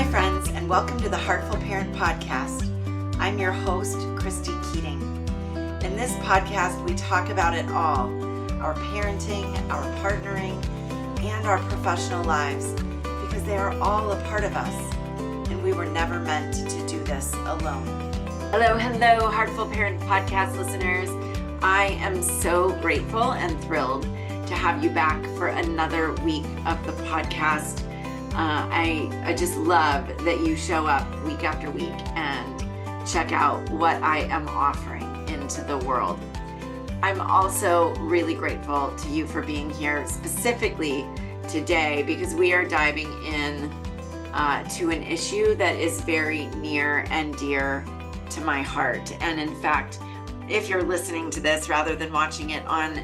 Hi friends, and welcome to the Heartful Parent Podcast. I'm your host, Christy Keating. In this podcast, we talk about it all, our parenting, our partnering, and our professional lives, because they are all a part of us, and we were never meant to do this alone. Hello, Heartful Parent Podcast listeners. I am so grateful and thrilled to have you back for another week of the podcast. I just love that you show up week after week and check out what I am offering into the world. I'm also really grateful to you for being here specifically today because we are diving in to an issue that is very near and dear to my heart. And in fact, if you're listening to this rather than watching it on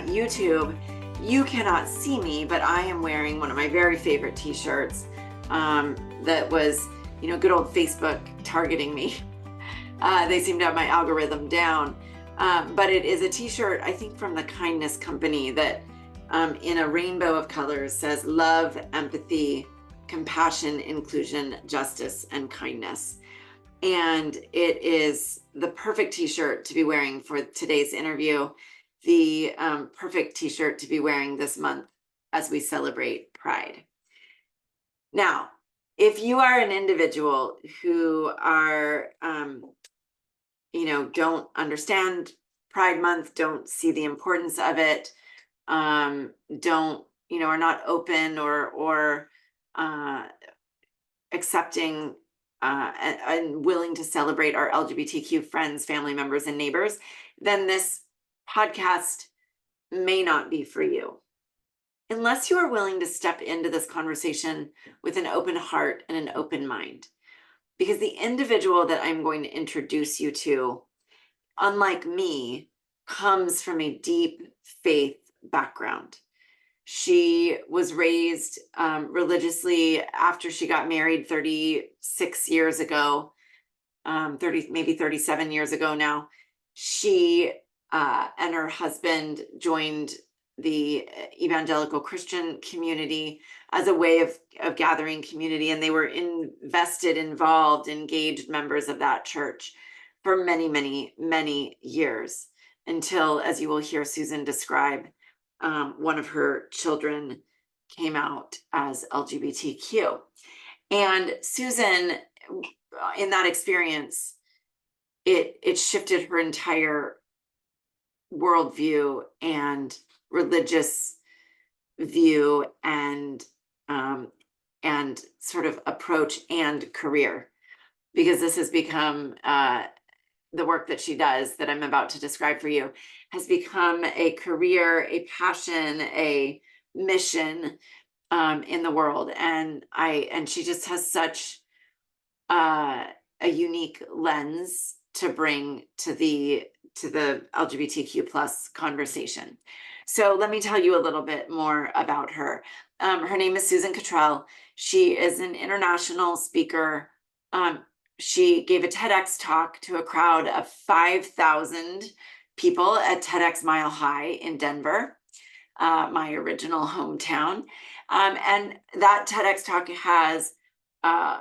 YouTube, you cannot see me, but I am wearing one of my very favorite t-shirts that was, good old Facebook targeting me. They seem to have my algorithm down. But it is a t-shirt, I think from the Kindness Company that in a rainbow of colors says love, empathy, compassion, inclusion, justice, and kindness. And it is the perfect t-shirt to be wearing for today's interview. The perfect t-shirt to be wearing this month as we celebrate Pride. Now, if you are an individual who are, don't understand Pride Month, don't see the importance of it, are not open or accepting and willing to celebrate our LGBTQ friends, family members, and neighbors, then this podcast may not be for you. Unless you are willing to step into this conversation with an open heart and an open mind. Because the individual that I'm going to introduce you to, unlike me, comes from a deep faith background. She was raised religiously after she got married 36 years ago, 37 years ago now. She and her husband joined the evangelical Christian community as a way of gathering community, and they were involved, engaged members of that church for many, many, many years until, as you will hear Susan describe, one of her children came out as LGBTQ. And Susan, in that experience, it shifted her entire worldview and religious view and sort of approach and career, because this has become the work that she does that I'm about to describe for you has become a career, a passion, a mission in the world. And she just has such a unique lens to bring to the LGBTQ plus conversation. So let me tell you a little bit more about her. Her name is Susan Cottrell. She is an international speaker. She gave a TEDx talk to a crowd of 5,000 people at TEDx Mile High in Denver, my original hometown. And that TEDx talk has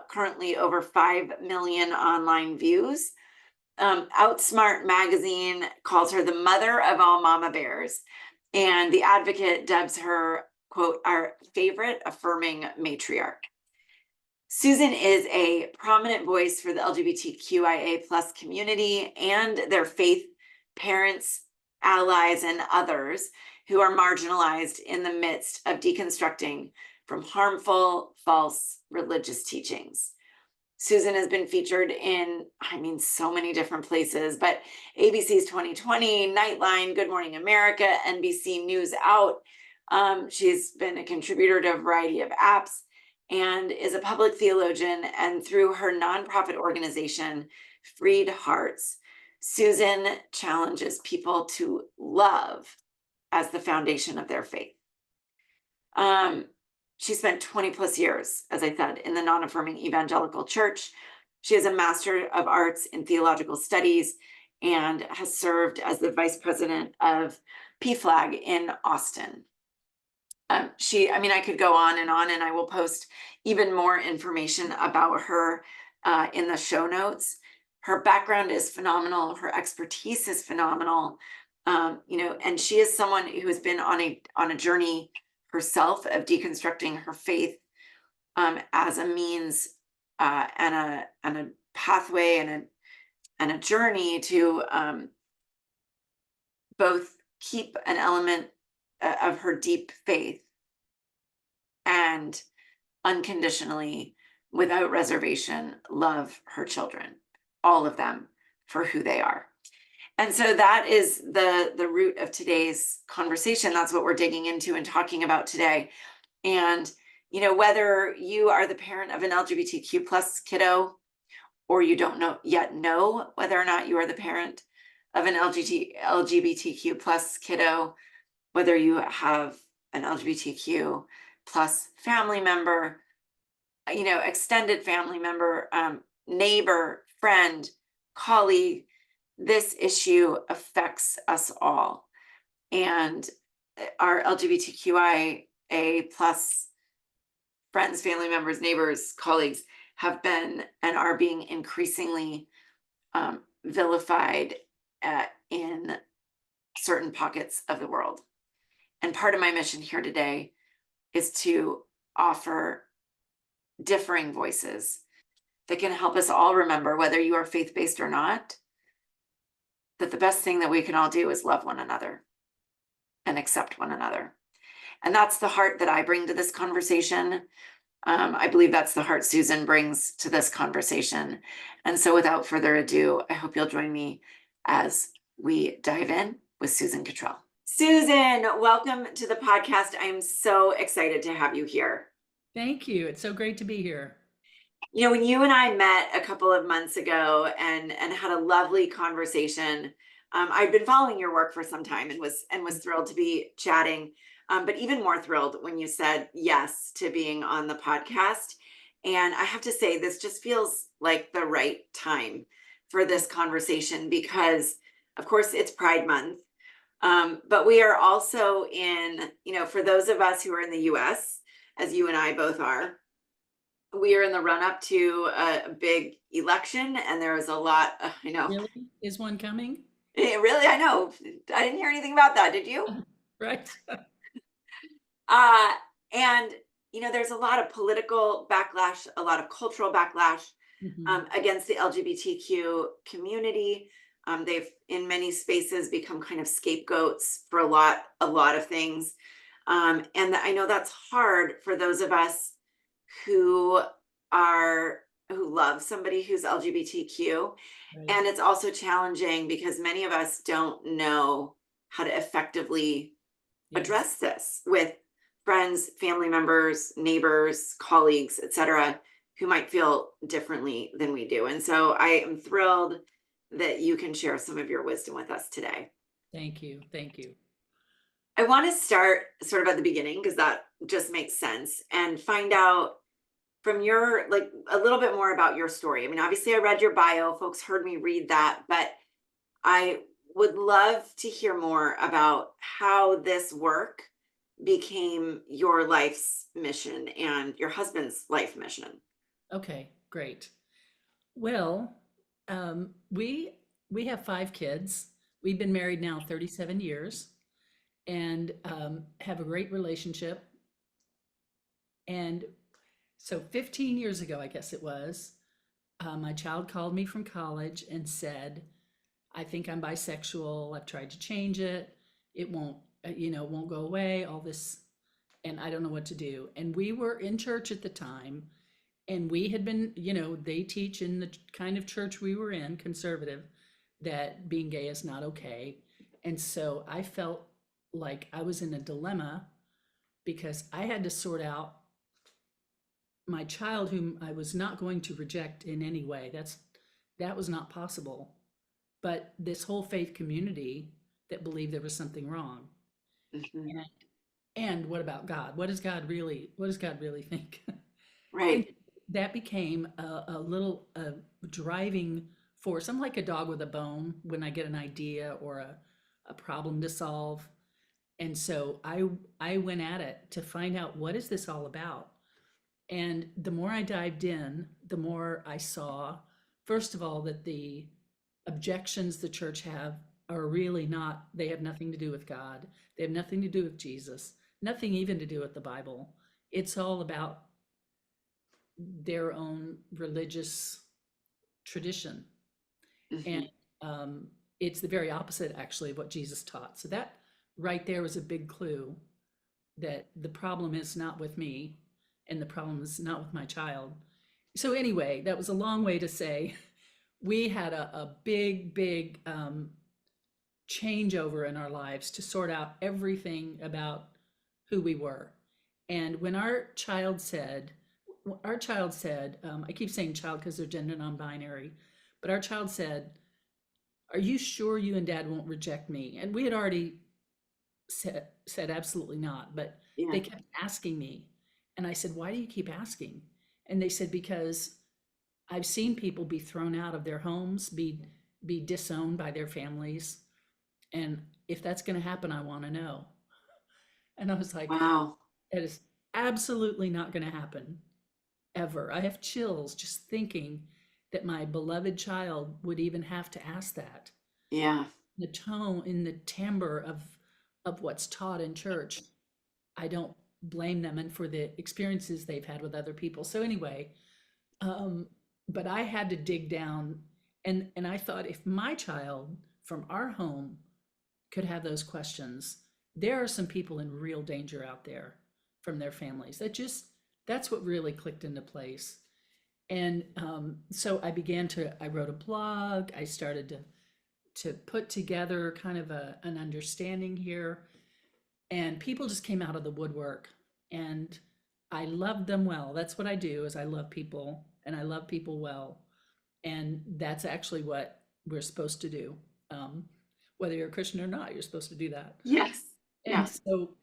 currently over 5 million online views. Outsmart magazine calls her the mother of all mama bears, and The Advocate dubs her, quote, our favorite affirming matriarch. Susan is a prominent voice for the LGBTQIA plus community and their faith parents, allies, and others who are marginalized in the midst of deconstructing from harmful, false religious teachings. Susan has been featured in, so many different places, but ABC's 2020, Nightline, Good Morning America, NBC News Out. She's been a contributor to a variety of apps and is a public theologian. And through her nonprofit organization, Freed Hearts, Susan challenges people to love as the foundation of their faith. She spent 20 plus years, as I said, in the non-affirming evangelical church. She has a Master of Arts in Theological Studies and has served as the Vice President of PFLAG in Austin. I could go on, and I will post even more information about her in the show notes. Her background is phenomenal. Her expertise is phenomenal. And she is someone who has been on a journey herself of deconstructing her faith as a means and a pathway and a journey to both keep an element of her deep faith and unconditionally, without reservation, love her children, all of them, for who they are. And so that is the root of today's conversation. That's what we're digging into and talking about today. And whether you are the parent of an LGBTQ plus kiddo, or you don't know whether or not you are the parent of an LGBTQ plus kiddo, whether you have an LGBTQ plus family member, extended family member, neighbor, friend, colleague, this issue affects us all. And our LGBTQIA plus friends, family members, neighbors, colleagues have been and are being increasingly vilified in certain pockets of the world. And part of my mission here today is to offer differing voices that can help us all remember, whether you are faith-based or not, that the best thing that we can all do is love one another and accept one another. And that's the heart that I bring to this conversation. I believe that's the heart Susan brings to this conversation. And so without further ado, I hope you'll join me as we dive in with Susan Cottrell. Susan, welcome to the podcast. I'm so excited to have you here. Thank you. It's so great to be here. When you and I met a couple of months ago and had a lovely conversation, I'd been following your work for some time and was thrilled to be chatting. But even more thrilled when you said yes to being on the podcast. And I have to say, this just feels like the right time for this conversation because, of course, it's Pride Month. But we are also in, for those of us who are in the US, as you and I both are, we are in the run up to a big election, and there is a lot, I know. Really? Is one coming? Really? I know. I didn't hear anything about that. Did you? Right. And there's a lot of political backlash, a lot of cultural backlash against the LGBTQ community. They've, in many spaces, become kind of scapegoats for a lot of things. And I know that's hard for those of us who love somebody who's LGBTQ. Right. And it's also challenging because many of us don't know how to effectively address this with friends, family members, neighbors, colleagues, etc., who might feel differently than we do. And so I am thrilled that you can share some of your wisdom with us today. Thank you. Thank you. I want to start sort of at the beginning because that just makes sense and find out from your, a little bit more about your story. I mean, obviously I read your bio, folks heard me read that, but I would love to hear more about how this work became your life's mission and your husband's life mission. Okay, great. Well, we have 5 kids. We've been married now 37 years and have a great relationship. And so 15 years ago, I guess it was, my child called me from college and said, I think I'm bisexual. I've tried to change it. It won't go away, all this, and I don't know what to do. And we were in church at the time, and we had been, they teach in the kind of church we were in, conservative, that being gay is not okay. And so I felt like I was in a dilemma because I had to sort out my child, whom I was not going to reject in any way. That was not possible. But this whole faith community that believed there was something wrong. Mm-hmm. And what about God? What does God really think? Right. And that became a little driving force. I'm like a dog with a bone when I get an idea or a problem to solve. And so I went at it to find out, what is this all about? And the more I dived in, the more I saw, first of all, that the objections the church have are really not, they have nothing to do with God. They have nothing to do with Jesus, nothing even to do with the Bible. It's all about their own religious tradition. And Mhm. it's the very opposite, actually, of what Jesus taught. So that right there was a big clue that the problem is not with me and the problem is not with my child. So anyway, that was a long way to say we had a big changeover in our lives to sort out everything about who we were. And when our child said, I keep saying child because they're gender non-binary, but our child said, "Are you sure you and dad won't reject me?" And we had already said absolutely not, but Yeah. they kept asking me. And I said, "Why do you keep asking?" And they said, "Because I've seen people be thrown out of their homes, be disowned by their families. And if that's going to happen, I want to know." And I was like, Wow. that is absolutely not going to happen ever. I have chills just thinking that my beloved child would even have to ask that. Yeah. The tone in the timbre of what's taught in church, I don't blame them and for the experiences they've had with other people. So anyway, um, but I had to dig down, and I thought, if my child from our home could have those questions, there are some people in real danger out there from their families. That's what really clicked into place. And so I wrote a blog. I started to put together kind of an understanding here, and people just came out of the woodwork, and I loved them well. That's what I do, is I love people, and I love people well. And that's actually what we're supposed to do. Um, Whether you're a Christian or not, you're supposed to do that. Yes. And Yeah. so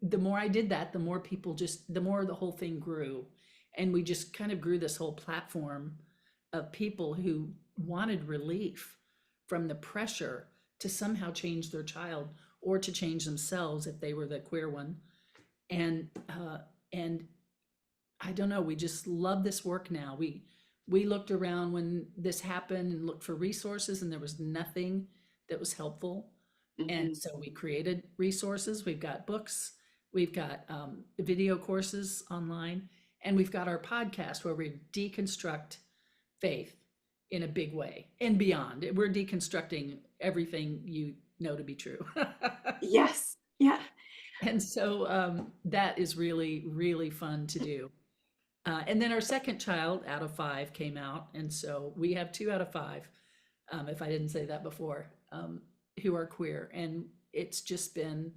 the more I did that, the more the whole thing grew. And we just kind of grew this whole platform of people who wanted relief from the pressure to somehow change their child or to change themselves if they were the queer one. And I don't know, we just love this work now. We looked around when this happened and looked for resources, and there was nothing that was helpful. And Hmm. so we created resources. We've got books, we've got video courses online, and we've got our podcast where we deconstruct faith in a big way and beyond. We're deconstructing everything you know to be true. Yes. Yeah. And so that is really, really fun to do. And then our second child out of five came out. And so we have 2 out of 5, if I didn't say that before, who are queer. And it's just been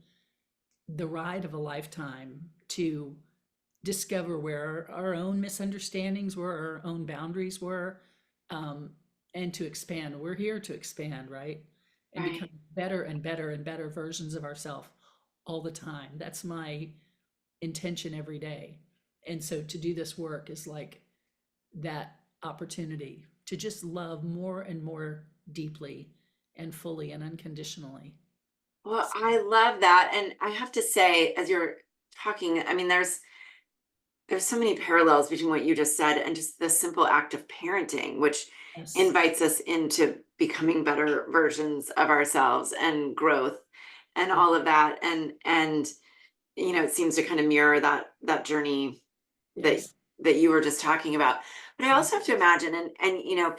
the ride of a lifetime to discover where our own misunderstandings were, our own boundaries were, um, and to expand. We're here to expand, right? And become Right. better and better and better versions of ourselves all the time. That's my intention every day. And so to do this work is like that opportunity to just love more and more deeply and fully and unconditionally. Well, I love that. And I have to say, as you're talking, I mean, there's so many parallels between what you just said and just the simple act of parenting, which Yes. invites us into becoming better versions of ourselves and growth and Yeah. all of that. And it seems to kind of mirror that journey that Yes. that you were just talking about. But I Yeah. also have to imagine, and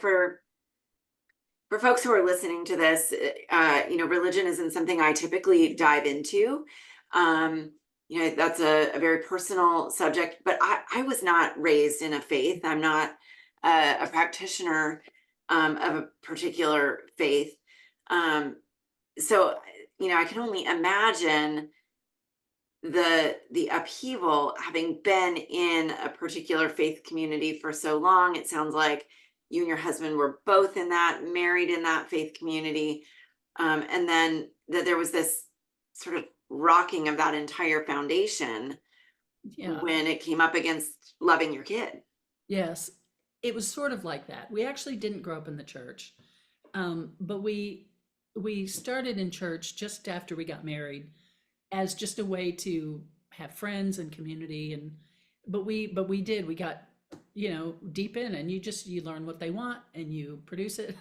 for folks who are listening to this, religion isn't something I typically dive into. Um, that's a very personal subject, but I was not raised in a faith. I'm not a practitioner of a particular faith. Um, so, I can only imagine the upheaval, having been in a particular faith community for so long. It sounds like you and your husband were both in that, married in that faith community, and then that there was this sort of rocking of that entire foundation Yeah. when it came up against loving your kid. Yes. It was sort of like that. We actually didn't grow up in the church, but we started in church just after we got married. as just a way to have friends and community. And we got, deep in, and you learn what they want and you produce it.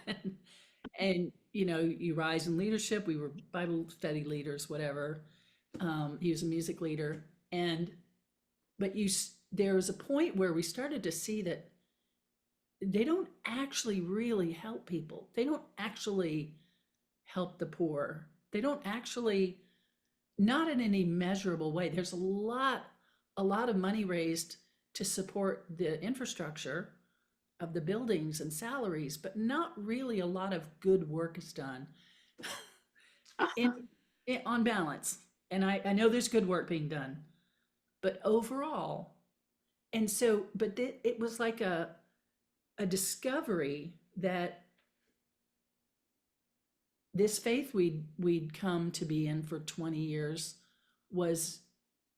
And you rise in leadership. We were Bible study leaders, whatever. He was a music leader. But there was a point where we started to see that they don't actually really help people. They don't actually help the poor. They don't actually, not in any measurable way. There's a lot of money raised to support the infrastructure of the buildings and salaries, but not really a lot of good work is done on balance. And I know there's good work being done, but overall, and so, but it was like a discovery that this faith we'd come to be in for 20 years was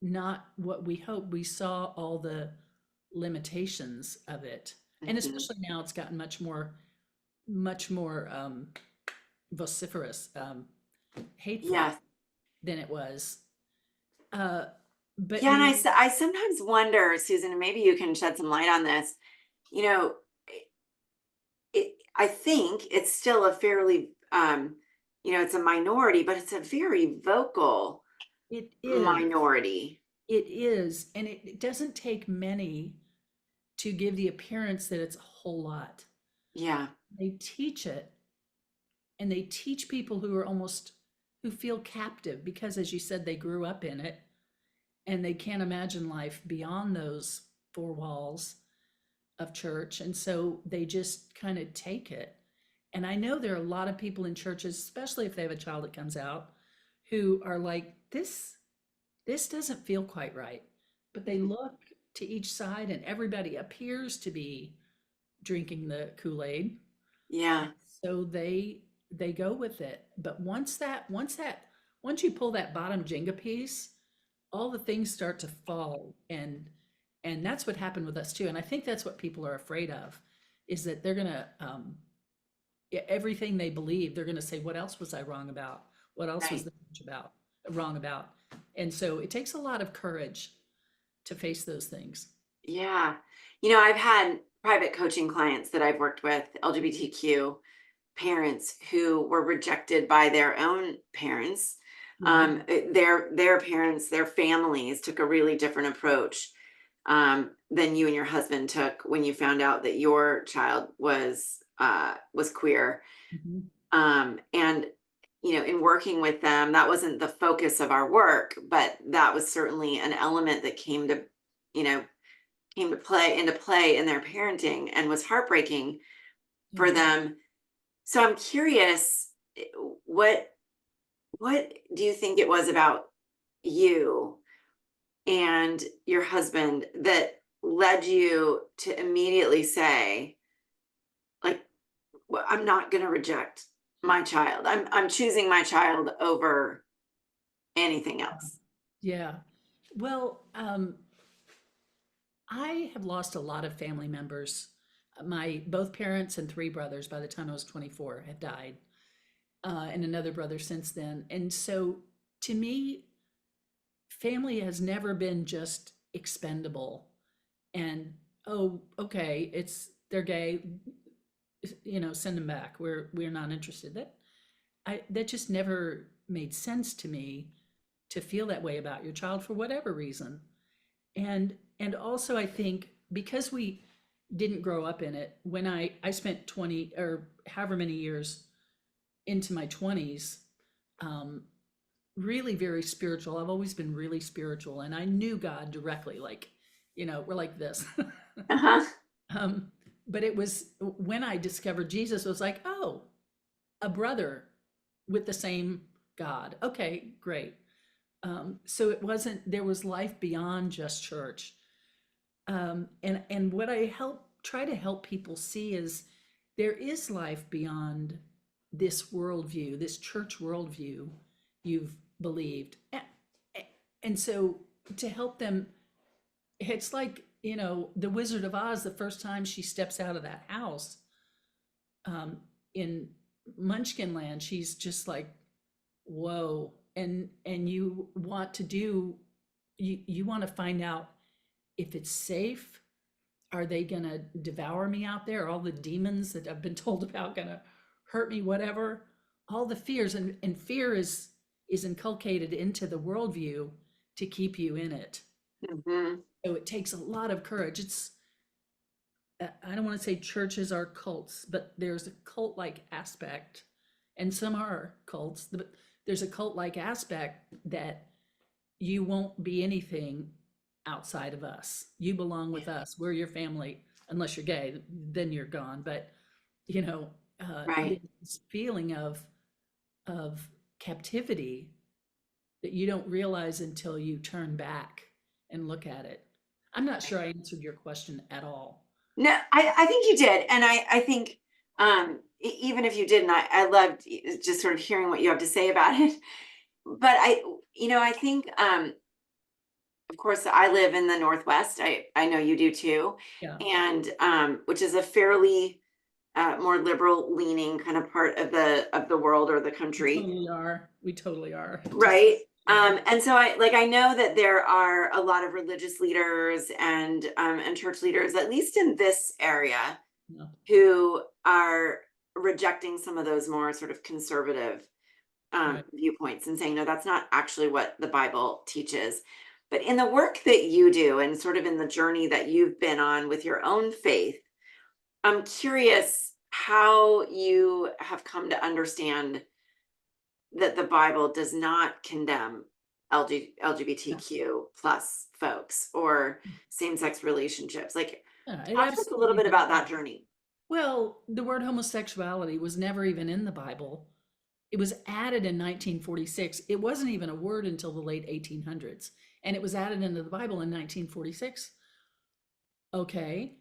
not what we hoped. We saw all the limitations of it. And especially now it's gotten much more vociferous, hateful than it was. But yeah, and I sometimes wonder, Susan, and maybe you can shed some light on this. I think it's still a fairly, it's a minority, but it's a very vocal minority. It is, and it doesn't take many to give the appearance that it's a whole lot. Yeah. They teach it, and they teach people who feel captive because, as you said, they grew up in it and they can't imagine life beyond those four walls of church. And so they just kind of take it. And I know there are a lot of people in churches, especially if they have a child that comes out, who are like, this doesn't feel quite right. But they look to each side and everybody appears to be drinking the Kool-Aid. Yeah. So they go with it. But once you pull that bottom Jenga piece, all the things start to fall. And that's what happened with us too. And I think that's what people are afraid of, is that they're gonna everything they believe, they're gonna say, what else was I wrong about? What else was the church wrong about? And so it takes a lot of courage to face those things. Yeah. I've had private coaching clients that I've worked with, LGBTQ parents who were rejected by their own parents. Their parents, their families took a really different approach than you and your husband took when you found out that your child was queer. And in working with them, that wasn't the focus of our work, but that was certainly an element that came to play in their parenting and was heartbreaking for them. So I'm curious, what do you think it was about you and your husband that led you to immediately say, like, well, I'm not going to reject my child. I'm choosing my child over anything else. Yeah. Well, I have lost a lot of family members. Both parents and three brothers by the time I was 24 had died, and another brother since then. And so to me, family has never been just expendable and, oh, okay, they're gay, send them back. We're not interested. That just never made sense to me, to feel that way about your child for whatever reason. And also I think because we didn't grow up in it, when I spent 20 or however many years into my 20s, really very spiritual. I've always been really spiritual, and I knew God directly, like, we're like this. But it was when I discovered Jesus, it was like, oh, a brother with the same God. Okay, great. So there was life beyond just church. And what I try to help people see is there is life beyond this worldview, this church worldview you've believed. And so to help them, it's like, the Wizard of Oz, the first time she steps out of that house in Munchkin Land, she's just like, whoa, and you want to do, you want to find out if it's safe. Are they gonna devour me out there? Are all the demons that I've been told about gonna hurt me, whatever? All the fears, and fear is inculcated into the worldview to keep you in it. Mhm. So it takes a lot of courage. It's, I don't want to say churches are cults, but there's a cult-like aspect, and some are cults, but there's a cult-like aspect that you won't be anything outside of us. You belong with us. We're your family, unless you're gay, then you're gone. But you know, Right. this feeling of captivity that you don't realize until you turn back and look at it. I'm not sure I answered your question at all. No, I think you did. And I think even if you didn't, I loved just sort of hearing what you have to say about it. But I think of course I live in the Northwest. I know you do too. Yeah, And which is a fairly more liberal leaning kind of part of the world or the we country. totally are. We totally are. Just Right. yeah, And so I know that there are a lot of religious leaders and church leaders, at least in this area, yeah, who are rejecting some of those more sort of conservative right. viewpoints and saying, no, that's not actually what the Bible teaches. But in the work that you do and sort of in the journey that you've been on with your own faith, I'm curious how you have come to understand that the Bible does not condemn Yeah, LGBTQ plus folks or same-sex relationships. Like, yeah, it talk to us a little absolutely bit about that does. journey. Well, the word homosexuality was never even in the Bible. It was added in 1946. It wasn't even a word until the late 1800s, and it was added into the Bible in 1946. Okay.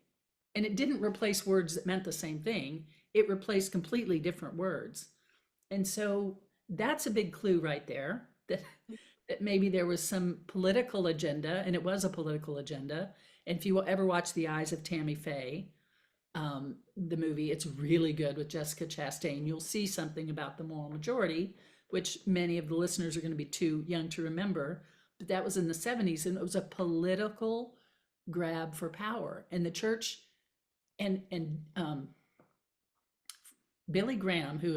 And it didn't replace words that meant the same thing. It replaced completely different words. And so that's a big clue right there that maybe there was some political agenda, and it was a political agenda. And if you will ever watch The Eyes of Tammy Faye, the movie, it's really good with Jessica Chastain. You'll see something about the moral majority, which many of the listeners are going to be too young to remember. But that was in the 70s, and it was a political grab for power. And the church and Billy Graham, who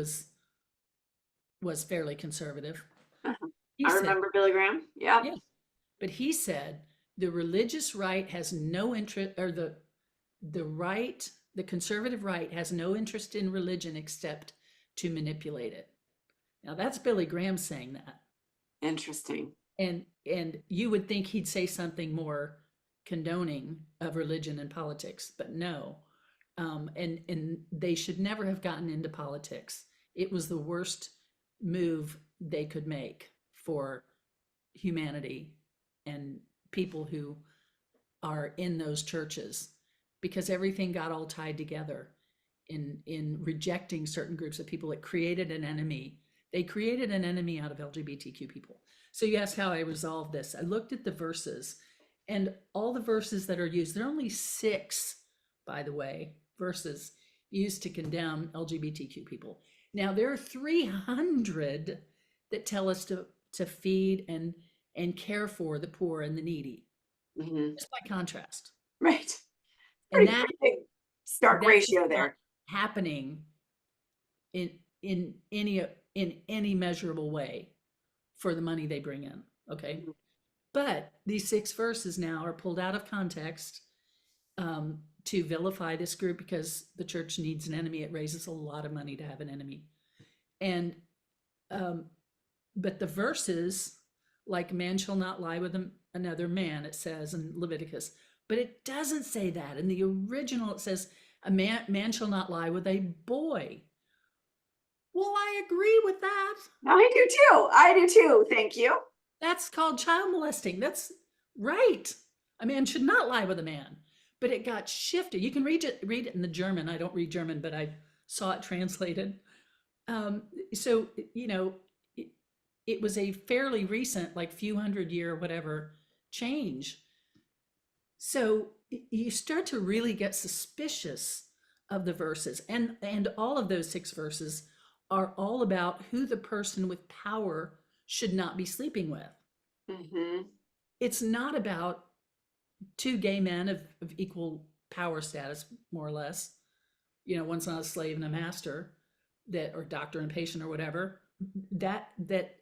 was fairly conservative, Uh-huh. he I said, remember Billy Graham. Yeah. yeah, but he said the religious right has no interest, or the right, the conservative right has no interest in religion except to manipulate it. Now that's Billy Graham saying that. Interesting. And you would think he'd say something more condoning of religion and politics, but no. And they should never have gotten into politics. It was the worst move they could make for humanity and people who are in those churches, because everything got all tied together in rejecting certain groups of people. It created an enemy. They created an enemy out of LGBTQ people. So you asked how I resolved this. I looked at the verses, and all the verses that are used, there are only 6, by the way, verses used to condemn LGBTQ people. Now there are 300 that tell us to feed and care for the poor and the needy, Hmm. just by contrast. Right. And Pretty big stark that is ratio not there. happening in in any in any measurable way for the money they bring in. Okay. Mhm. But these 6 verses now are pulled out of context, to vilify this group because the church needs an enemy. It raises a lot of money to have an enemy. And um, but the verses, like man shall not lie with another man, it says in Leviticus, but it doesn't say that. In the original, it says a man shall not lie with a boy. Well, I agree with that. I do too. I do too. Thank you. That's called child molesting. That's right. A man should not lie with a man. But it got shifted. You can read it in the German. I don't read German, but I saw it translated. So it, it was a fairly recent, like few hundred year whatever change. So you start to really get suspicious of the verses, and all of those 6 verses are all about who the person with power should not be sleeping with. Mm-hmm. It's not about two gay men of equal power status, more or less. One's not a slave and a master, that, or doctor and patient or whatever. That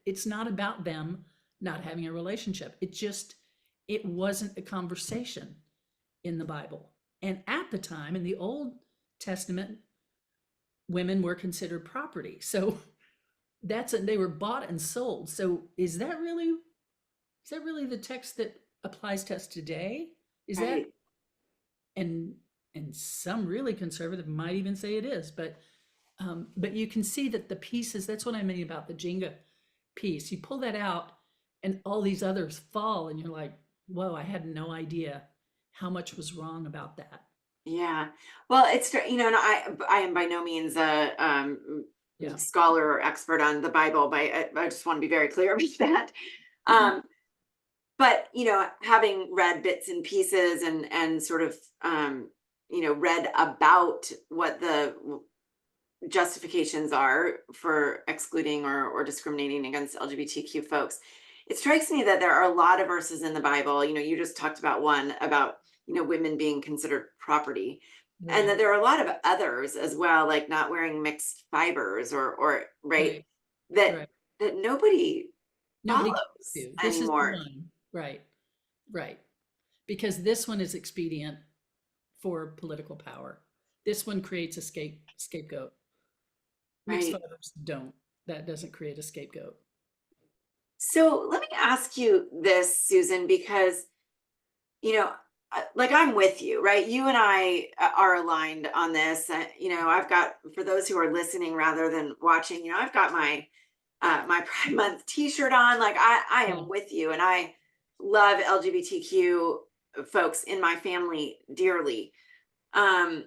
it's not about them not having a relationship. It wasn't a conversation in the Bible. And at the time, in the Old Testament, women were considered property. So they were bought and sold. So is that really the text that applies to us today? Is that, Right. and some really conservative might even say it is, but you can see that the pieces, that's what I mean about the Jenga piece. You pull that out and all these others fall, and you're like, whoa, I had no idea how much was wrong about that. Yeah. Well, and I am by no means a Yeah. scholar or expert on the Bible, but I just want to be very clear about that. Mhm. Um, but having read bits and pieces and sort of read about what the justifications are for excluding or discriminating against LGBTQ folks, it strikes me that there are a lot of verses in the Bible. You just talked about one about women being considered property, and Right, that there are a lot of others as well, like not wearing mixed fibers or right, right, that right. nobody Nobody can follows do. This is the anymore. one. Right, right. Because this one is expedient for political power. This one creates a scapegoat. Mixed Right. fibers don't. That doesn't create a scapegoat. So let me ask you this, Susan, because you know, like I'm with you, right? You and I are aligned on this. I've got, for those who are listening rather than watching, I've got my Pride Month T-shirt on. Like I Yeah, am with you, and I love LGBTQ folks in my family dearly. Um,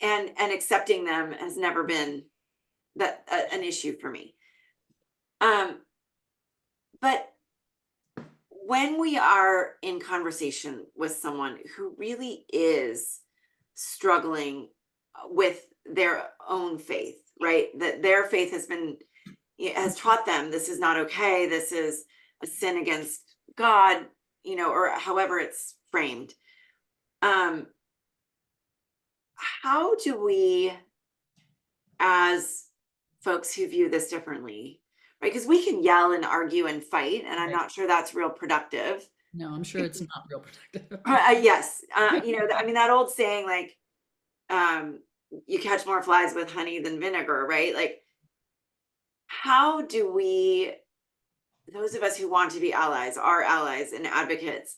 and accepting them has never been an issue for me. Um, but when we are in conversation with someone who really is struggling with their own faith, right? That their faith has taught them this is not okay, this is a sin against God, or however it's framed. Um, how do we, as folks who view this differently, right? Because we can yell and argue and fight, and I'm right. not sure that's real productive. No, I'm sure it's not real productive. Yes, I mean that old saying, like, um, you catch more flies with honey than vinegar, right? Like, how do we, those of us who want to be allies, are allies and advocates,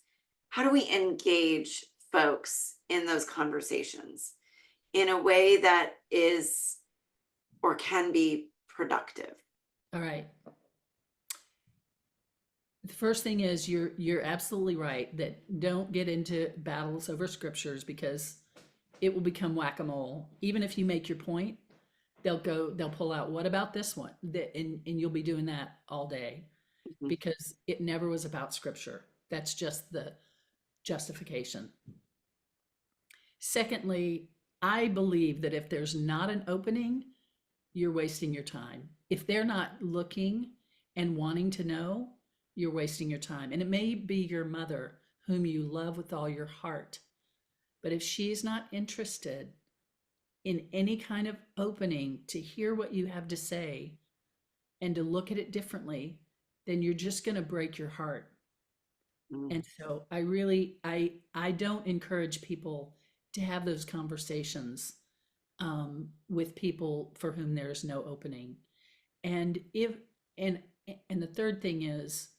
how do we engage folks in those conversations in a way that is or can be productive? All right. The first thing is you're absolutely right that don't get into battles over scriptures, because it will become whack-a-mole. Even if you make your point, they'll pull out, what about this one? And you'll be doing that all day, Mhm. because it never was about scripture. That's just the justification. Secondly, I believe that if there's not an opening, you're wasting your time. If they're not looking and wanting to know, you're wasting your time. And it may be your mother, whom you love with all your heart. But if she's not interested in any kind of opening to hear what you have to say and to look at it differently, then you're just going to break your heart. Mm. And so I don't encourage people to have those conversations with people for whom there is no opening. And if and and the third thing is,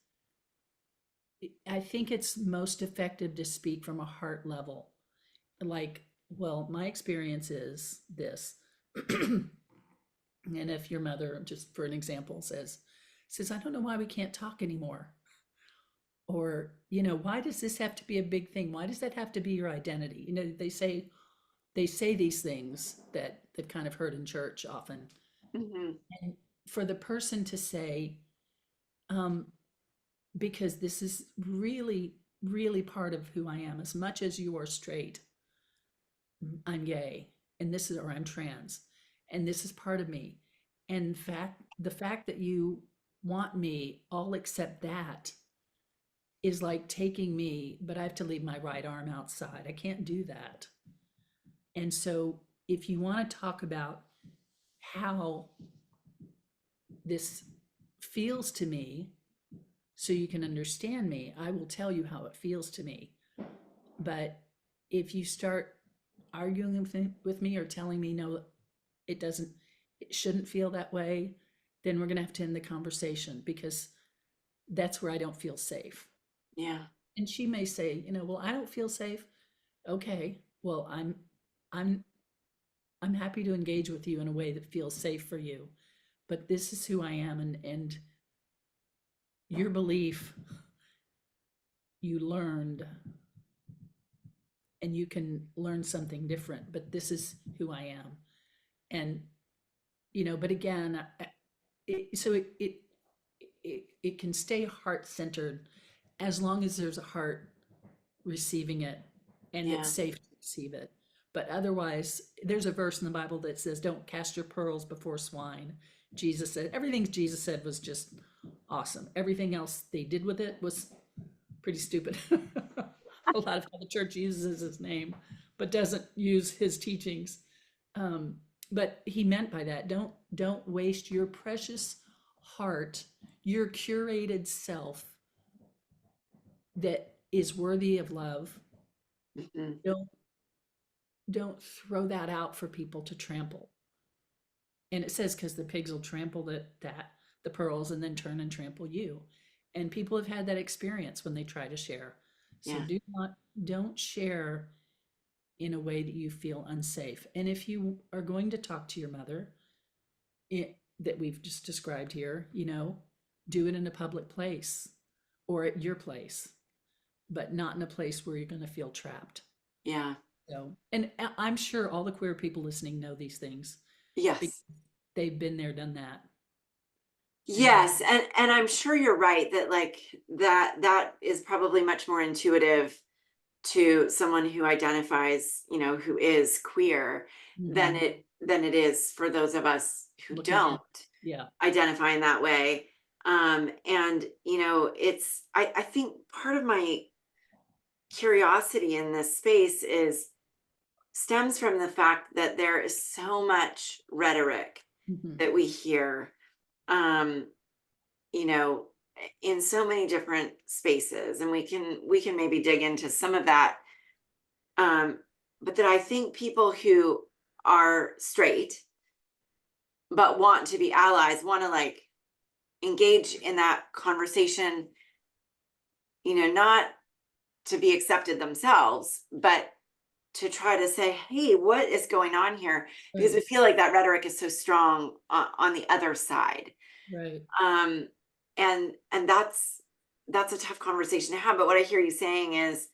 I think it's most effective to speak from a heart level. Like, well, my experience is this. And if your mother, just for an example, says, I don't know why we can't talk anymore. Or, why does this have to be a big thing? Why does that have to be your identity? They say these things that they've kind of heard in church often. Mhm. And for the person to say, um, because this is really, really part of who I am, as much as you are straight, I'm gay, or I'm trans, and this is part of me. And the fact that you want me, all except that, is like taking me, but I have to leave my right arm outside. I can't do that. And so if you want to talk about how this feels to me so you can understand me, I will tell you how it feels to me. But if you start arguing with me or telling me, no, it doesn't, it shouldn't feel that way, then we're going to have to end the conversation, because that's where I don't feel safe. Yeah. And she may say, well, I don't feel safe. Okay, well, I'm happy to engage with you in a way that feels safe for you, but this is who I am, and your belief you learned, and you can learn something different, but this is who I am. And but again, it can stay heart-centered as long as there's a heart receiving it and Yeah. it's safe to receive it. But otherwise, there's a verse in the Bible that says, don't cast your pearls before swine. Jesus said, everything Jesus said was just awesome. Everything else they did with it was pretty stupid. A lot of how the church uses his name, but doesn't use his teachings. But he meant by that, don't waste your precious heart, your curated self that is worthy of love. Mhm. Don't throw that out for people to trample. And it says, because the pigs will trample the pearls and then turn and trample you. And people have had that experience when they try to share. So Yeah. don't share in a way that you feel unsafe. And if you are going to talk to your mother, that we've just described here, do it in a public place or at your place, but not in a place where you're going to feel trapped. Yeah. So, and I'm sure all the queer people listening know these things because Yes. they've been there, done that. Yes, and I'm sure you're right that like that is probably much more intuitive to someone who identifies, who is queer than Mhm. it is for those of us who Looking in. don't Yeah. identify in that way. And I think part of my curiosity in this space stems from the fact that there is so much rhetoric Mhm. that we hear, um, you know, in so many different spaces, and we can maybe dig into some of that. But that I think people who are straight but want to be allies want to like engage in that conversation, not to be accepted themselves, but to try to say, hey, what is going on here? Because Right. we feel like that rhetoric is so strong on the other side. Right. Um, and that's a tough conversation to have. But what I hear you saying is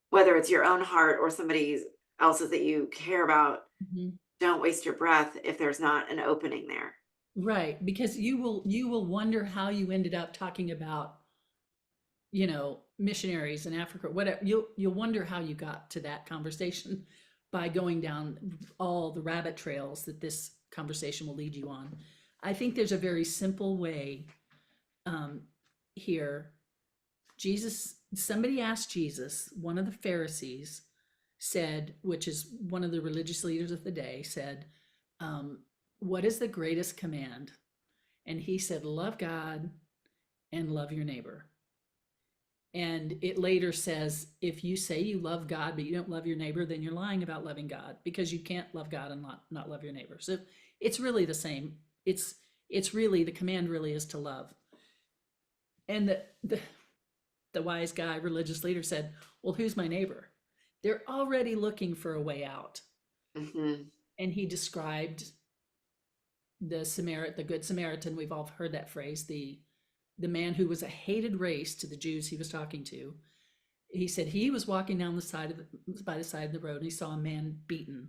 whether it's your own heart or somebody else's that you care about, Mhm. don't waste your breath if there's not an opening there. Right. Because you will wonder how you ended up talking about, missionaries in Africa, whatever. You'll wonder how you got to that conversation by going down all the rabbit trails that this conversation will lead you on. I think there's a very simple way um, here. Somebody asked Jesus, one of the Pharisees said, which is one of the religious leaders of the day, said, what is the greatest command? And he said, love God and love your neighbor. And it later says, if you say you love God, but you don't love your neighbor, then you're lying about loving God, because you can't love God and not love your neighbor. So it's really the same. It's really, the command really is to love. And the wise guy, religious leader said, well, who's my neighbor? They're already looking for a way out. Hmm. And he described the good Samaritan. We've all heard that phrase, the man who was a hated race to the Jews he was talking to. He said he was walking down by the side of the road, and he saw a man beaten.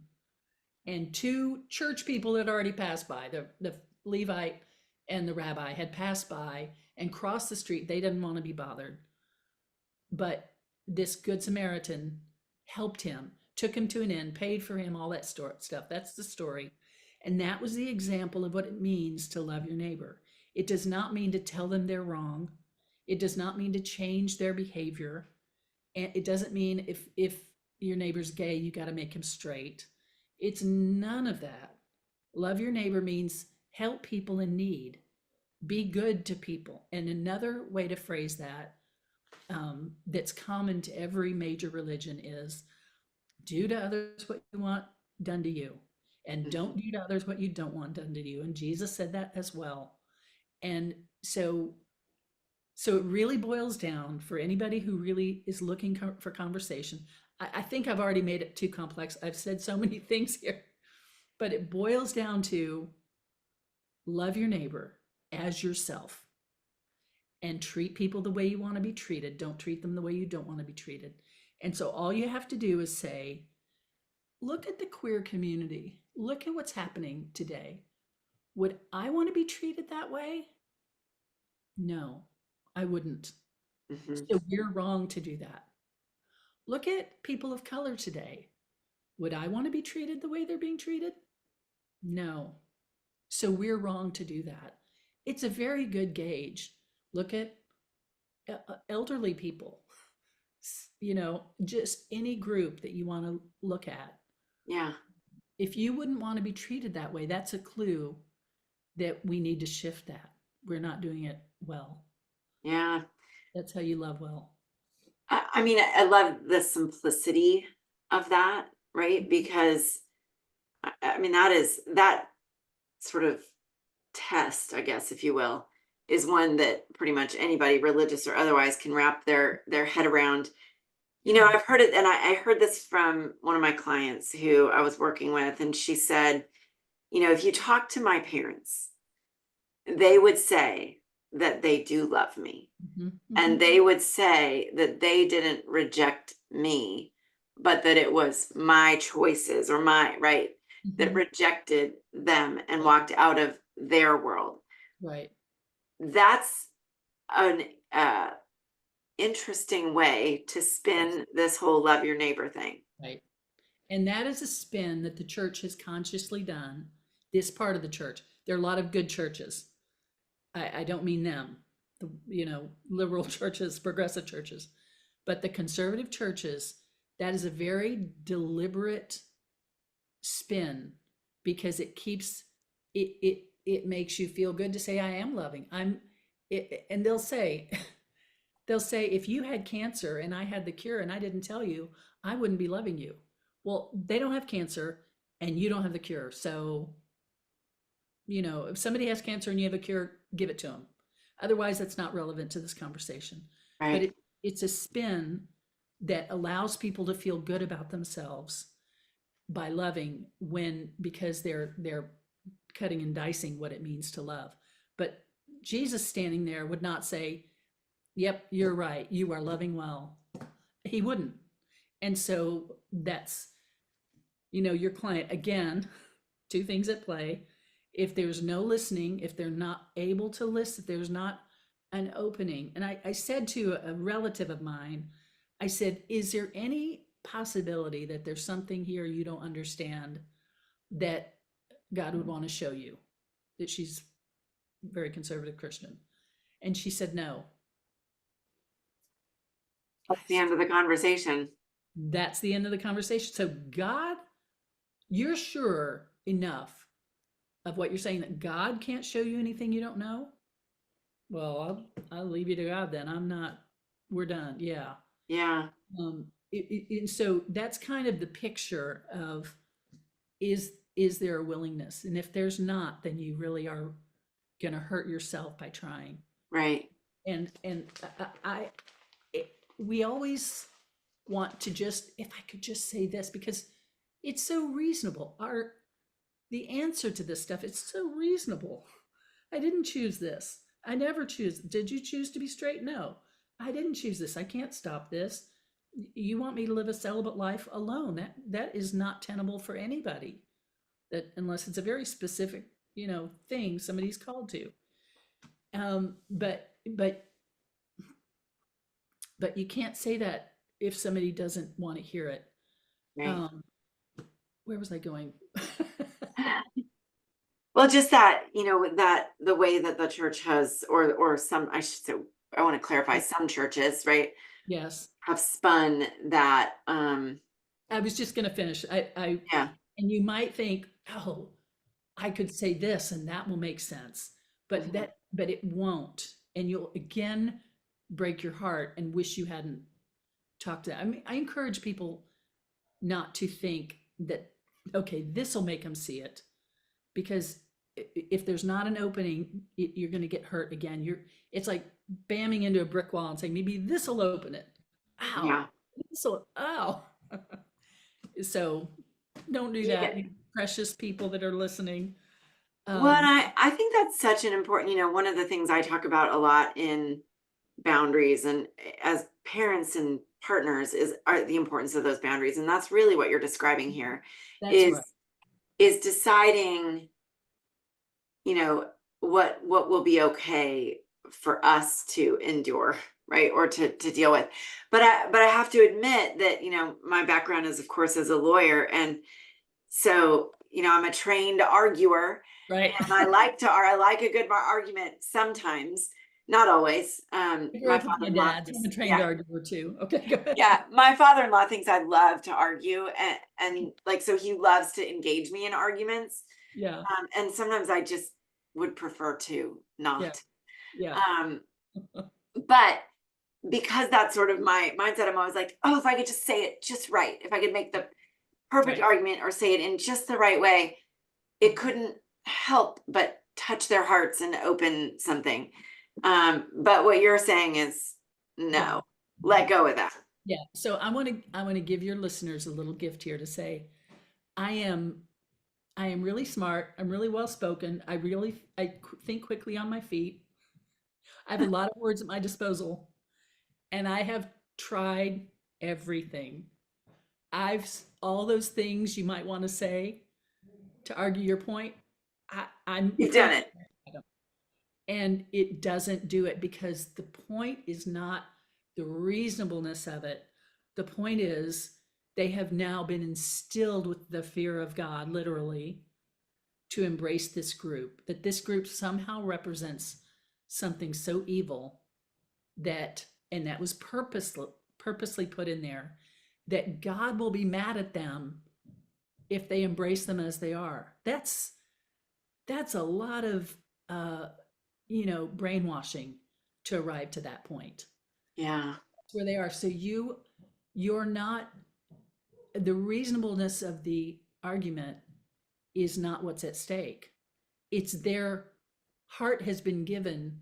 And two church people had already passed by, the Levite and the rabbi had passed by and crossed the street. They didn't want to be bothered. But this good Samaritan helped him, took him to an inn, paid for him, all that stuff. That's the story. And that was the example of what it means to love your neighbor. It does not mean to tell them they're wrong. It does not mean to change their behavior. And it doesn't mean if your neighbor's gay, you got to make him straight. It's none of that. Love your neighbor means help people in need, be good to people. And another way to phrase that, that's common to every major religion, is do to others what you want done to you, and don't do to others what you don't want done to you. And Jesus said that as well. And so it really boils down, for anybody who really is looking for conversation. I think I've already made it too complex. I've said so many things here, but it boils down to love your neighbor as yourself and treat people the way you want to be treated. Don't treat them the way you don't want to be treated. And so all you have to do is say, look at the queer community. Look at what's happening today. Would I want to be treated that way? No, I wouldn't. So we're wrong to do that. Look at people of color today. Would I want to be treated the way they're being treated? No. So we're wrong to do that. It's a very good gauge. Look at elderly people, just any group that you want to look at. Yeah. If you wouldn't want to be treated that way, that's a clue that we need to shift that. We're not doing it well. Yeah. That's how you love well. I mean, I love the simplicity of that, right? Because I mean, that sort of test, I guess, if you will, is one that pretty much anybody, religious or otherwise, can wrap their head around. I've heard it, and I heard this from one of my clients who I was working with, and she said, if you talk to my parents, they would say that they do love me. And they would say that they didn't reject me, but that it was my choices or right, that rejected them and walked out of their world. Right. That's an interesting way to spin this whole love your neighbor thing. Right. And that is a spin that the church has consciously done. This part of the church. There are a lot of good churches. I don't mean them, liberal churches, progressive churches, but the conservative churches, that is a very deliberate spin, because it keeps it makes you feel good to say, I am loving. And they'll say, if you had cancer and I had the cure and I didn't tell you, I wouldn't be loving you. Well, they don't have cancer and you don't have the cure. So, if somebody has cancer and you have a cure, give it to them. Otherwise, that's not relevant to this conversation. Right. But it's a spin that allows people to feel good about themselves by loving, because they're cutting and dicing what it means to love. But Jesus standing there would not say, yep, you're right, you are loving well. He wouldn't. And so that's, your client, again, two things at play. If there's no listening, if they're not able to listen, if there's not an opening. And I said to a relative of mine, I said, is there any possibility that there's something here you don't understand that God would want to show you? That she's a very conservative Christian. And she said, no. That's the end of the conversation. That's the end of the conversation. So God, you're sure enough of what you're saying that God can't show you anything you don't know? Well, I'll leave you to God then. We're done. Yeah. Yeah. So that's kind of the picture of, is there a willingness? And if there's not, then you really are going to hurt yourself by trying. Right. And we always want to just, if I could just say this, because it's so reasonable. The answer to this stuff, it's so reasonable. I didn't choose this. I never choose. Did you choose to be straight? No, I didn't choose this. I can't stop this. You want me to live a celibate life alone? That is not tenable for anybody. That unless it's a very specific, thing somebody's called to. But you can't say that if somebody doesn't want to hear it. Right. Where was I going? Well, just that, that the way that the church has, or some, I should say, I want to clarify, some churches, right, Yes. have spun that, I was just gonna finish. yeah, And you might think, oh, I could say this and that will make sense, but mhm, but it won't. And you'll again break your heart and wish you hadn't talked to. I mean, I encourage people not to think that, okay, this will make them see it, because if there's not an opening, you're going to get hurt again. It's like bamming into a brick wall and saying, maybe this will open it. Ow, yeah. this will, ow. So don't do Yeah. that, you precious people that are listening. Well, and Um, I think that's such an important, one of the things I talk about a lot in boundaries and as parents and partners are the importance of those boundaries. And that's really what you're describing here that's is right. is deciding, you know, what will be okay for us to endure, right? Or to deal with. But I have to admit that, my background is of course as a lawyer. And so, I'm a trained arguer, Right. and I like a good argument sometimes, not always. I grew My up with my father-in-law dad, so I'm a thinks, trained yeah, arguer too. Okay, go ahead. yeah, my father-in-law thinks I love to argue, and like, so he loves to engage me in arguments. Yeah, And sometimes I just would prefer to yeah, not. yeah, Um, but because that's sort of my mindset, I'm always like, oh, if I could just say it just right, if I could make the perfect right. argument or say it in just the right way, it couldn't help but touch their hearts and open something. But what you're saying is Yeah, no, let go of that. yeah. So I want to give your listeners a little gift here to say, I am I am really smart. I'm really well spoken. I think quickly on my feet. I have a lot of words at my disposal, and I have tried everything. All those things you might want to say to argue your point. I'm You've done pretty it. and it doesn't do it, because the point is not the reasonableness of it. The point is they have now been instilled with the fear of God, literally, to embrace this group, that this group somehow represents something so evil and that was purposely put in there, that God will be mad at them if they embrace them as they are. That's a lot of uh, brainwashing to arrive to that point. Yeah. That's where they are. So you're not, the reasonableness of the argument is not what's at stake. It's their heart has been given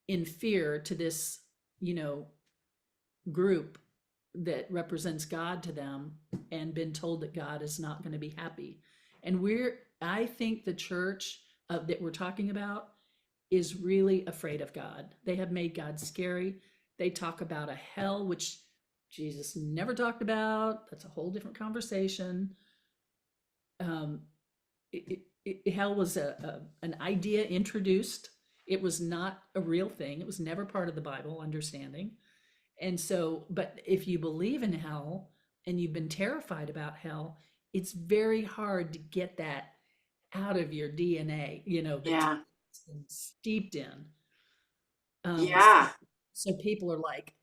in fear to this, you know, group that represents God to them, and been told that God is not going to be happy. And I think the church that we're talking about is really afraid of God. They have made God scary. They talk about a hell, which Jesus never talked about. That's a whole different conversation. Um, Hell was an idea introduced. It was not a real thing. It was never part of the Bible understanding. And so, but if you believe in hell and you've been terrified about hell, it's very hard to get that out of your DNA, that Yeah. it's been steeped in. So, Yeah. so people are like,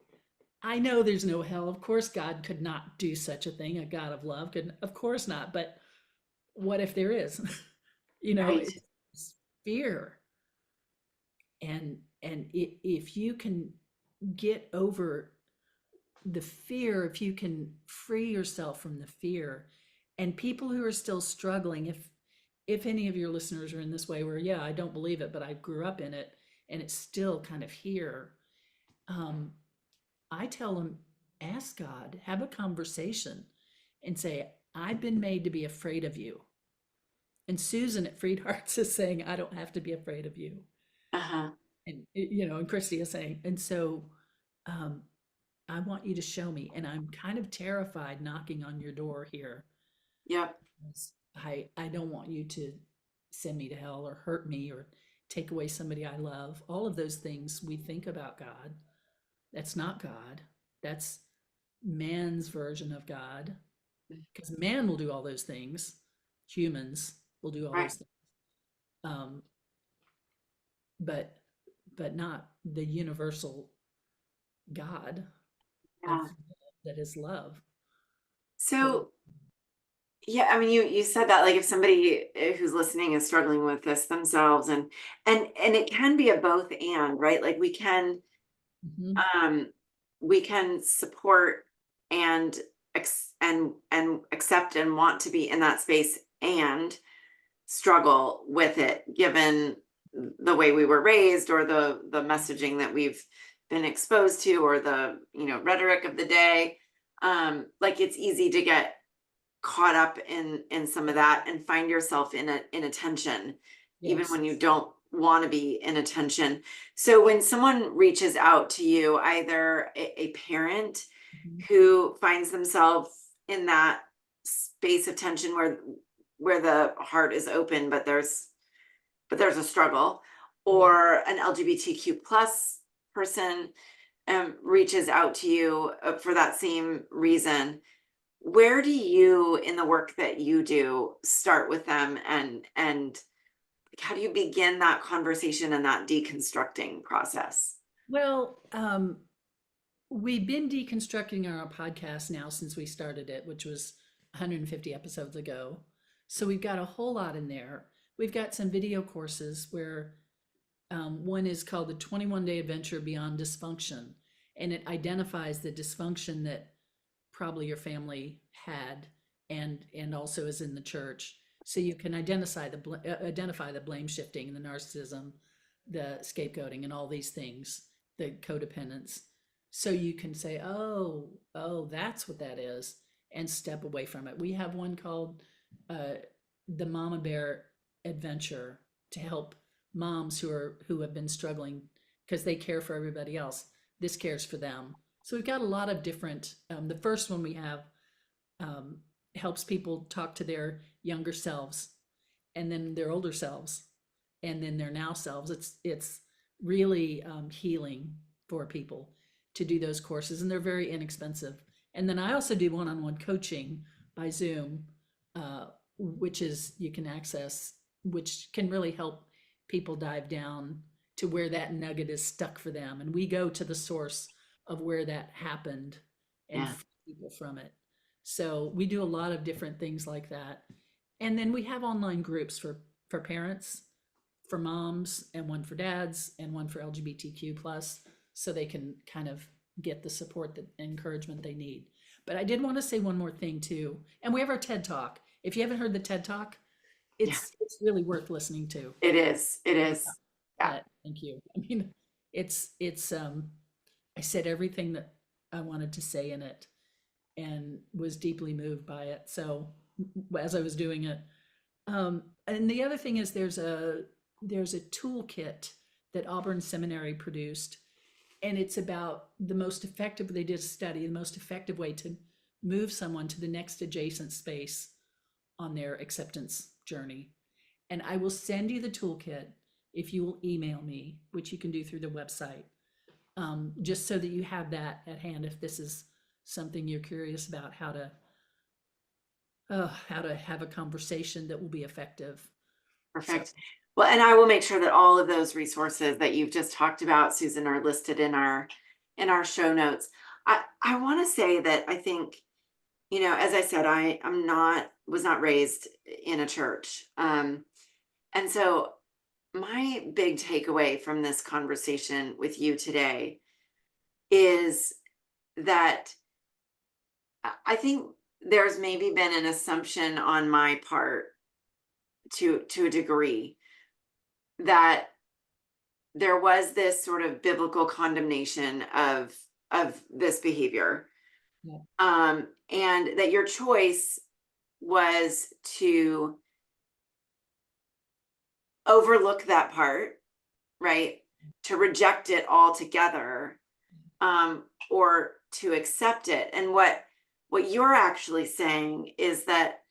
I know there's no hell. Of course, God could not do such a thing. A God of love could, of course not. But what if there is? Right. It's fear. And if you can get over the fear, if you can free yourself from the fear, and people who are still struggling, if any of your listeners are in this way where, yeah, I don't believe it, but I grew up in it and it's still kind of here, um, I tell them, ask God, have a conversation and say, I've been made to be afraid of you. And Susan at Freed Hearts is saying, I don't have to be afraid of you. Uh-huh. And Christy is saying, and so um, I want you to show me. And I'm kind of terrified knocking on your door here. Yep. I don't want you to send me to hell or hurt me or take away somebody I love. All of those things we think about God. That's not God. That's man's version of God. Because man will do all those things. Humans will do all Right. those things. um, but not the universal God of Yeah. that is love. But So, yeah, I mean, you said that, like, if somebody who's listening is struggling with this themselves, and it can be a both and, right? Like, mhm, um we can support and and accept and want to be in that space and struggle with it, given the way we were raised, or the messaging that we've been exposed to, or the, rhetoric of the day. Like, it's easy to get caught up in some of that and find yourself in a tension, even yes. when you don't want to be in a tension. So when someone reaches out to you, either a parent Mhm, who finds themselves in that space of tension where the heart is open, but there's a struggle, yeah. or an LGBTQ plus person reaches out to you for that same reason, where do you, in the work that you do, start with them, and how do you begin that conversation and that deconstructing process? Well, we've been deconstructing our podcast now since we started it, which was 150 episodes ago. So we've got a whole lot in there. We've got some video courses where one is called the 21-Day Adventure Beyond Dysfunction, and it identifies the dysfunction that probably your family had and also is in the church. So you can identify the blame shifting, the narcissism, the scapegoating, and all these things, the codependence. So you can say, oh, that's what that is, and step away from it. We have one called uh, the Mama Bear Adventure to help moms who have been struggling because they care for everybody else. This cares for them. So we've got a lot of different. The first one we have um, helps people talk to their younger selves, and then their older selves, and then their now selves. It's really healing for people to do those courses, and they're very inexpensive. And then I also do one-on-one coaching by Zoom, which is you can access, which can really help people dive down to where that nugget is stuck for them, and we go to the source of where that happened and Yeah. free people from it. So we do a lot of different things like that. And then we have online groups for parents, for moms, and one for dads, and one for LGBTQ plus, so they can kind of get the support, that encouragement they need. But I did want to say one more thing too. And we have our TED Talk. If you haven't heard the TED Talk, Yeah, it's really worth listening to. it is. It is. Yeah. Thank you. I mean, it's I said everything that I wanted to say in it and was deeply moved by it. So as I was doing it, and the other thing is there's a toolkit that Auburn Seminary produced, and it's about the most effective. They did a study, the most effective way to move someone to the next adjacent space on their acceptance journey. And I will send you the toolkit if you will email me, which you can do through the website, just so that you have that at hand if this is something you're curious about, how to have a conversation that will be effective. So, Perfect. Well, and I will make sure that all of those resources that you've just talked about, Susan, are listed in our show notes. I want to say that I think, as I said, I'm not was not raised in a church. And so my big takeaway from this conversation with you today is that I think there's maybe been an assumption on my part, to a degree, that there was this sort of biblical condemnation of this behavior, yeah, and that your choice was to overlook that part, right? To reject it altogether, or to accept it. And what you're actually saying is that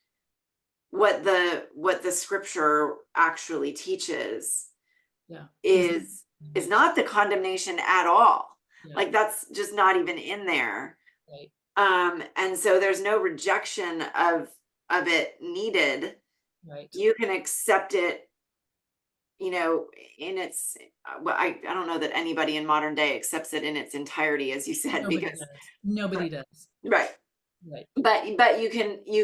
what the scripture actually teaches yeah, is not the condemnation at all. yeah, Like, that's just not even in there. right, And so there's no rejection of it needed. right, You can accept it you know, in its, well, I don't know that anybody in modern day accepts it in its entirety, as you said, Nobody because, does. Nobody does. right. Right, But you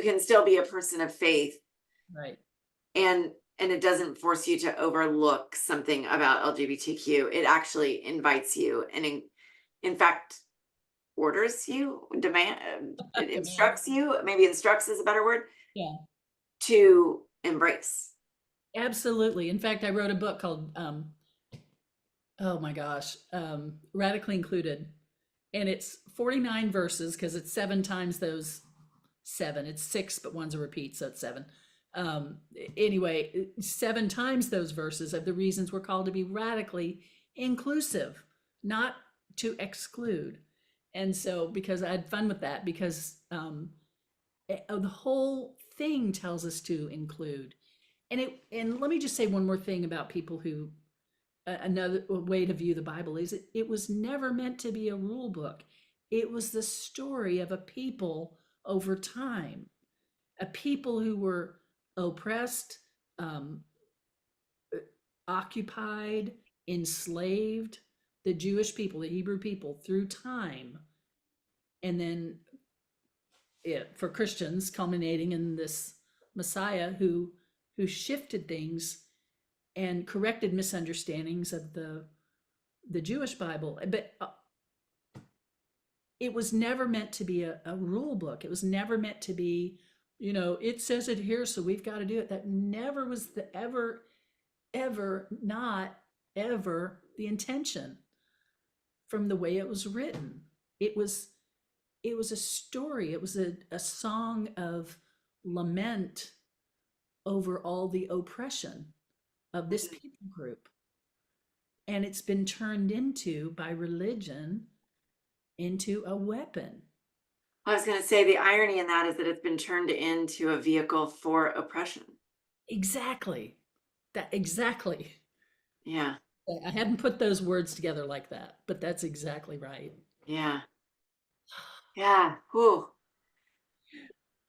can still be a person of faith, right. and it doesn't force you to overlook something about LGBTQ. It actually invites you, and in fact orders you, it Demand. instructs you, maybe instructs is a better word, Yeah, to embrace. absolutely. In fact, I wrote a book called, oh my gosh, Radically Included. And it's 49 verses because it's 7 times those seven. It's 6, but one's a repeat, so it's 7. Anyway, 7 times those verses of the reasons we're called to be radically inclusive, not to exclude. And so, because I had fun with that, because the whole thing tells us to include. And let me just say one more thing about people who, another way to view the Bible is it was never meant to be a rule book. It was the story of a people over time, a people who were oppressed, um, occupied, enslaved, the Jewish people, the Hebrew people through time. And then for Christians, culminating in this Messiah who shifted things and corrected misunderstandings of the Jewish Bible. But it was never meant to be a rule book. It was never meant to be, it says it here, so we've got to do it. That never was not ever the intention from the way it was written. It was a story. It was a song of lament over all the oppression of this people group. And it's been turned into, by religion, into a weapon. I was going to say the irony in that is that it's been turned into a vehicle for oppression. Exactly. Exactly. Yeah. I hadn't put those words together like that, but that's exactly right. Yeah. Yeah. Ooh.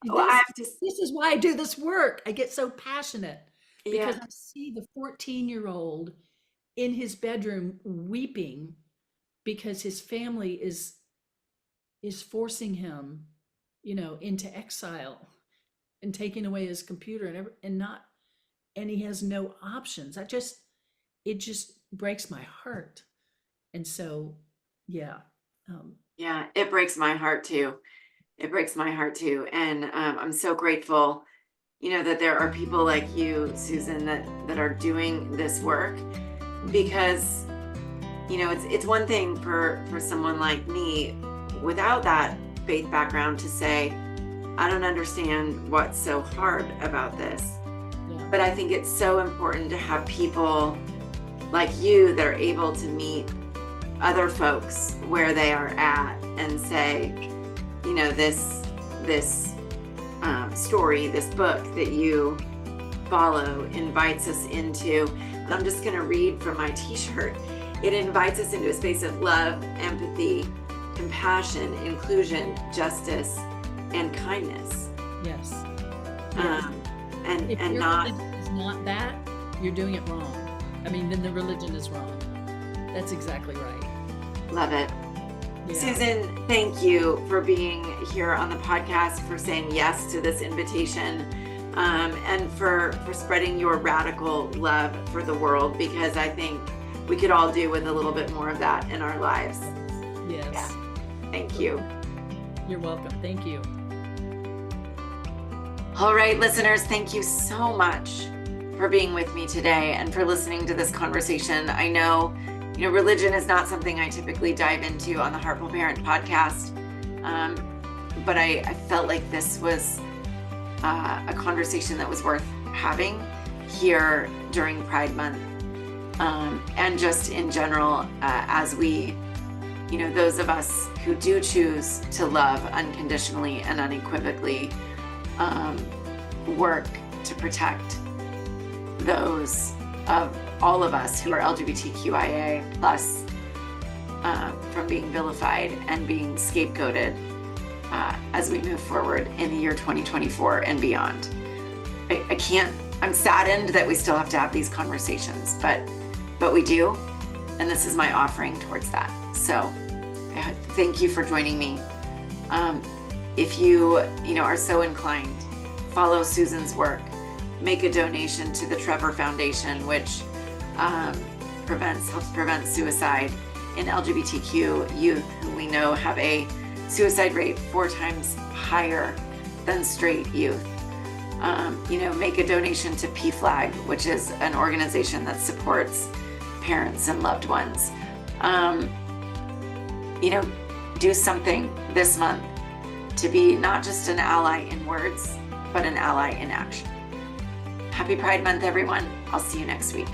Well, I This have to. this is why I do this work. I get so passionate because Yeah. I see the 14-year-old in his bedroom weeping because his family is forcing him, into exile and taking away his computer and he has no options. It just breaks my heart. And so, yeah. Yeah. It breaks my heart too. It breaks my heart too. And I'm so grateful, that there are people like you, Susan, that are doing this work, because, it's one thing for someone like me without that faith background to say, I don't understand what's so hard about this. Yeah. But I think it's so important to have people like you that are able to meet other folks where they are at and say, this story, this book that you follow invites us into, and I'm just going to read from my t-shirt. It invites us into a space of love, empathy, compassion, inclusion, justice, and kindness. Yes. And if your not religion is not that, you're doing it wrong. I mean, then the religion is wrong. That's exactly right. love it. Yeah. Susan, thank you for being here on the podcast, for saying yes to this invitation, and for spreading your radical love for the world, because I think we could all do with a little bit more of that in our lives. Yes. Yeah. Thank you. You're welcome. Thank you. All right, listeners, thank you so much for being with me today and for listening to this conversation. I know, religion is not something I typically dive into on the Heartful Parent podcast, but I felt like this was a conversation that was worth having here during Pride Month, and just in general, as we, those of us who do choose to love unconditionally and unequivocally, work to protect those of all of us who are LGBTQIA plus from being vilified and being scapegoated as we move forward in the year 2024 and beyond. I can't I'm saddened that we still have to have these conversations, but we do, and this is my offering towards that. So thank you for joining me. If you are so inclined, follow Susan's work, make a donation to the Trevor Foundation, which helps prevent suicide in LGBTQ youth, who we know have a suicide rate 4 times higher than straight youth. Make a donation to PFLAG, which is an organization that supports parents and loved ones. Do something this month to be not just an ally in words, but an ally in action. Happy Pride Month, everyone. I'll see you next week.